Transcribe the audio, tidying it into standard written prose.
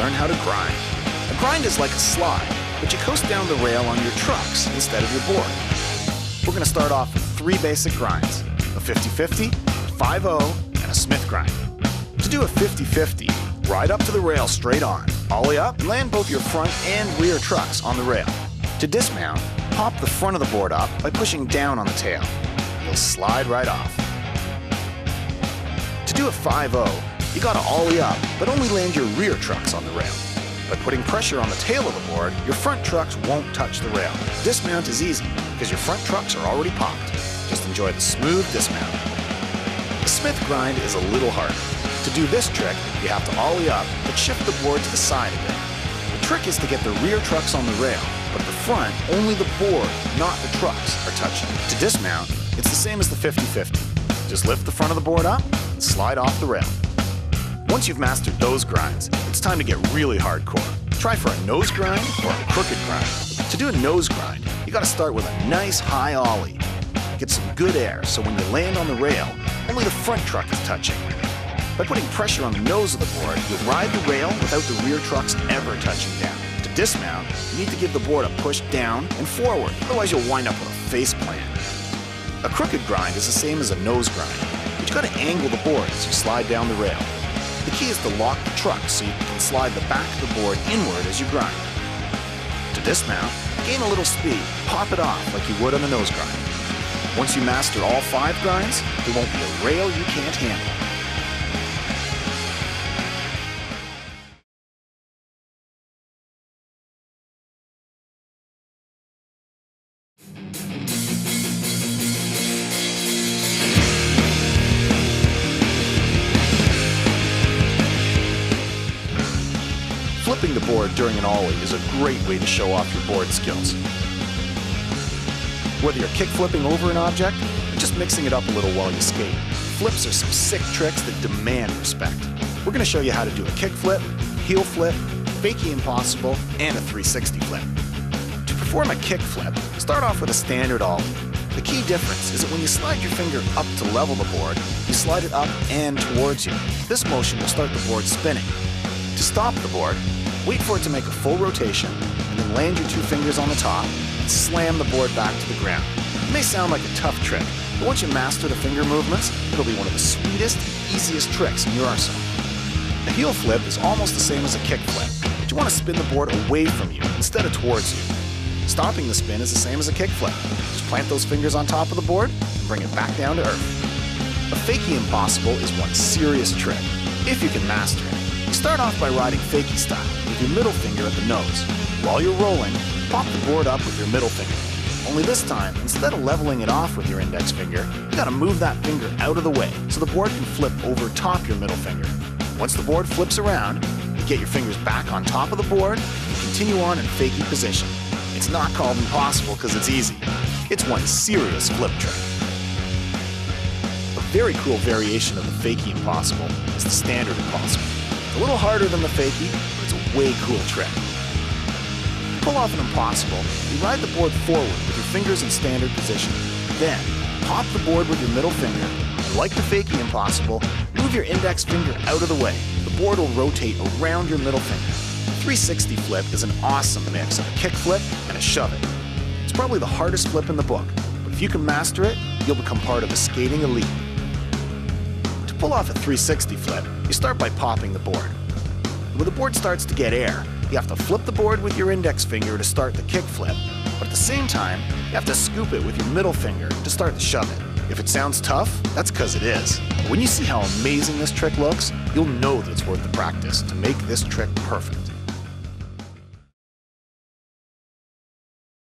learn how to grind. A grind is like a slide, but you coast down the rail on your trucks instead of your board. We're going to start off with 3 basic grinds: a 50-50, 5-0, and a Smith grind. To do a 50-50, ride up to the rail straight on, ollie up, and land both your front and rear trucks on the rail. To dismount, pop the front of the board up by pushing down on the tail. You'll slide right off. To do a 5-0, you gotta ollie up, but only land your rear trucks on the rail. By putting pressure on the tail of the board, your front trucks won't touch the rail. Dismount is easy, because your front trucks are already popped. Just enjoy the smooth dismount. The Smith grind is a little harder. To do this trick, you have to ollie up, but shift the board to the side a bit. The trick is to get the rear trucks on the rail, but the front, only the board, not the trucks, are touching. To dismount, it's the same as the 50-50. Just lift the front of the board up and slide off the rail. Once you've mastered those grinds, it's time to get really hardcore. Try for a nose grind or a crooked grind. To do a nose grind, you gotta start with a nice high ollie. Get some good air so when you land on the rail, only the front truck is touching. By putting pressure on the nose of the board, you'll ride the rail without the rear trucks ever touching down. To dismount, you need to give the board a push down and forward, otherwise you'll wind up with a face plant. A crooked grind is the same as a nose grind, but you gotta angle the board as you slide down the rail. The key is to lock the truck so you can slide the back of the board inward as you grind. To dismount, gain a little speed, pop it off like you would on a nose grind. Once you master all 5 grinds, there won't be a rail you can't handle. Flipping the board during an ollie is a great way to show off your board skills. Whether you're kick flipping over an object or just mixing it up a little while you skate, flips are some sick tricks that demand respect. We're going to show you how to do a kick flip, heel flip, fakie impossible, and a 360 flip. To perform a kick flip, start off with a standard ollie. The key difference is that when you slide your finger up to level the board, you slide it up and towards you. This motion will start the board spinning. To stop the board, wait for it to make a full rotation, and then land your 2 fingers on the top and slam the board back to the ground. It may sound like a tough trick, but once you master the finger movements, it'll be one of the sweetest, easiest tricks in your arsenal. A heel flip is almost the same as a kick flip, but you want to spin the board away from you instead of towards you. Stopping the spin is the same as a kick flip. Just plant those fingers on top of the board and bring it back down to earth. A fakie impossible is one serious trick, if you can master it. Start off by riding fakie style with your middle finger at the nose. While you're rolling, pop the board up with your middle finger. Only this time, instead of leveling it off with your index finger, you gotta move that finger out of the way so the board can flip over top your middle finger. Once the board flips around, you get your fingers back on top of the board and continue on in fakie position. It's not called impossible because it's easy. It's one serious flip trick. A very cool variation of the fakie impossible is the standard impossible. A little harder than the fakie, but it's a way cool trick. To pull off an impossible, you ride the board forward with your fingers in standard position. Then, pop the board with your middle finger, and like the fakie impossible, move your index finger out of the way. The board will rotate around your middle finger. The 360 flip is an awesome mix of a kick flip and a shove it. It's probably the hardest flip in the book, but if you can master it, you'll become part of a skating elite. To pull off a 360 flip, you start by popping the board. When the board starts to get air, you have to flip the board with your index finger to start the kick flip, but at the same time, you have to scoop it with your middle finger to start the shove it. If it sounds tough, that's because it is. When you see how amazing this trick looks, you'll know that it's worth the practice to make this trick perfect.